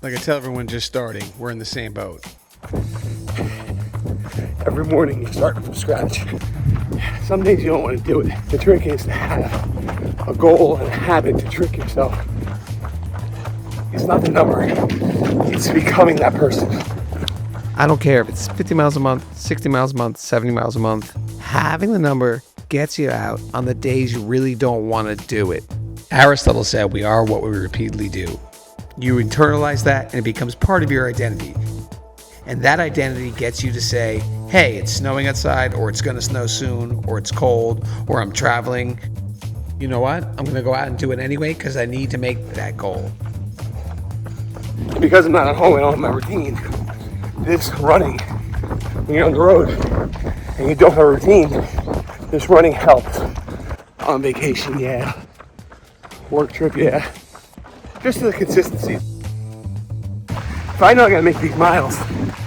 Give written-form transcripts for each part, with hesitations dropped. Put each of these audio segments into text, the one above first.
Like I tell everyone just starting, we're in the same boat. Every morning you start from scratch. Some days you don't want to do it. The trick is to have a goal and a habit to trick yourself. It's not the number, it's becoming that person. I don't care if it's 50 miles a month, 60 miles a month, 70 miles a month. Having the number gets you out on the days you really don't want to do it. Aristotle said we are what we repeatedly do. You internalize that and it becomes part of your identity. And that identity gets you to say, hey, it's snowing outside, or it's going to snow soon, or it's cold, or I'm traveling. You know what? I'm going to go out and do it anyway because I need to make that goal. Because I'm not at home and I don't have my routine, this running, when you're on the road and you don't have a routine, this running helps. On vacation, yeah. Work trip, yeah. Just the consistency. If I know I gotta make these miles,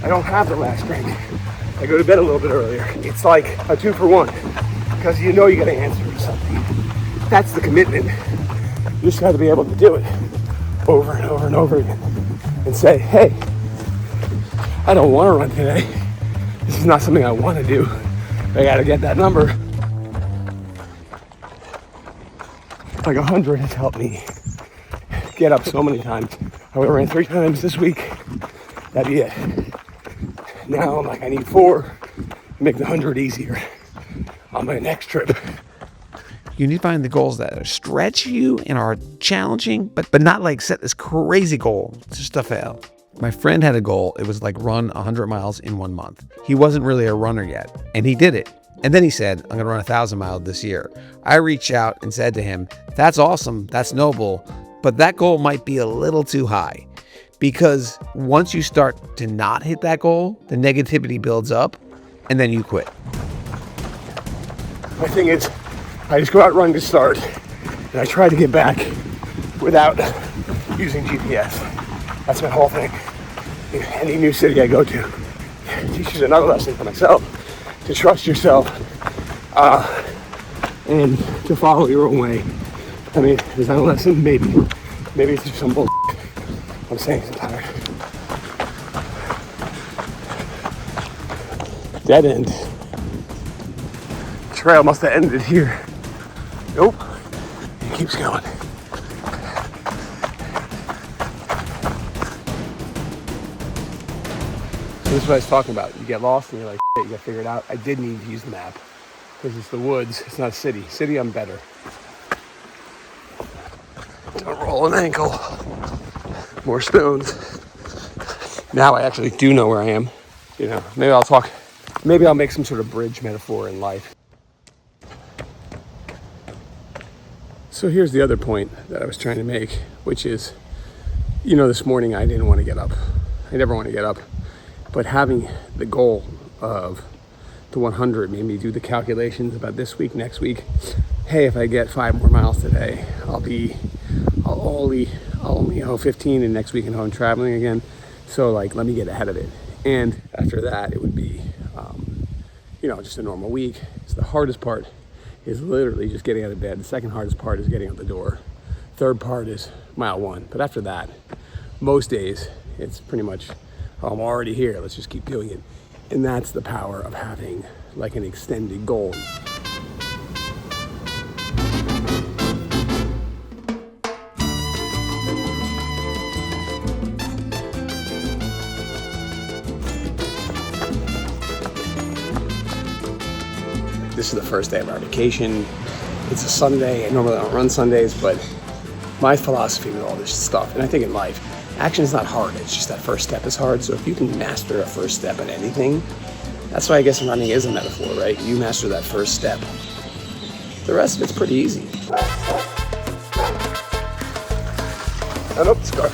I don't have the last drink. I go to bed a little bit earlier. It's like a 2-for-1 because you know you gotta answer to something. That's the commitment. You just gotta be able to do it over and over and over again and say, hey, I don't want to run today. This is not something I want to do. I gotta get that number. Like 100 has helped me get up so many times. I would have ran 3 times this week. That'd be it. Now I'm like, I need 4 to make the 100 easier on my next trip. You need to find the goals that stretch you and are challenging, but not like set this crazy goal just to fail. My friend had a goal. It was like run 100 miles in 1 month. He wasn't really a runner yet, and he did it. And then he said, I'm going to run 1,000 miles this year. I reached out and said to him, that's awesome. That's noble. But that goal might be a little too high, because once you start to not hit that goal, the negativity builds up and then you quit. My thing is, I just go out running to start and I try to get back without using GPS. That's my whole thing. In any new city I go to, it teaches another lesson for myself, to trust yourself and to follow your own way. I mean, is that a lesson? Maybe. Maybe it's just some bull. I'm saying I'm tired. Dead end. Trail must have ended here. Nope. It keeps going. So this is what I was talking about. You get lost and you're like, shit, you gotta figure it out. I did need to use the map because it's the woods. It's not a city. City, I'm better. Don't roll an ankle. More stones. Now I actually do know where I am. You know, maybe I'll make some sort of bridge metaphor in life. So here's the other point that I was trying to make, which is, you know, this morning I didn't want to get up. I never want to get up. But having the goal of the 100 made me do the calculations about this week, next week. Hey, if I get 5 more miles today, I'll only 15, and next week I'm traveling again. So like, let me get ahead of it. And after that, it would be, just a normal week. So the hardest part is literally just getting out of bed. The second hardest part is getting out the door. Third part is mile 1. But after that, most days, it's pretty much, I'm already here. Let's just keep doing it. And that's the power of having like an extended goal. This is the first day of our vacation. It's a Sunday. I normally don't run Sundays, but my philosophy with all this stuff, and I think in life, action is not hard. It's just that first step is hard. So if you can master a first step in anything, that's why I guess running is a metaphor, right? You master that first step. The rest of it's pretty easy. I hope it's dark.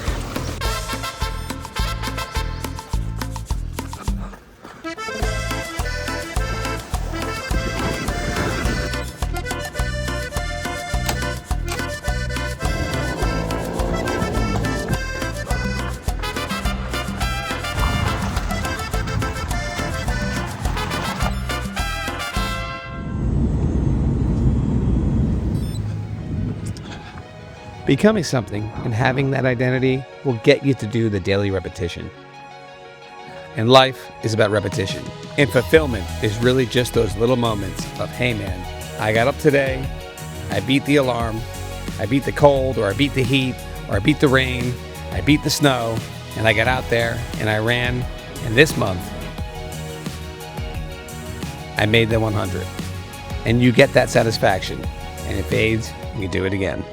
Becoming something and having that identity will get you to do the daily repetition. And life is about repetition. And fulfillment is really just those little moments of, hey man, I got up today, I beat the alarm, I beat the cold, or I beat the heat, or I beat the rain, I beat the snow, and I got out there and I ran. And this month, I made the 100. And you get that satisfaction, and it fades, and you do it again.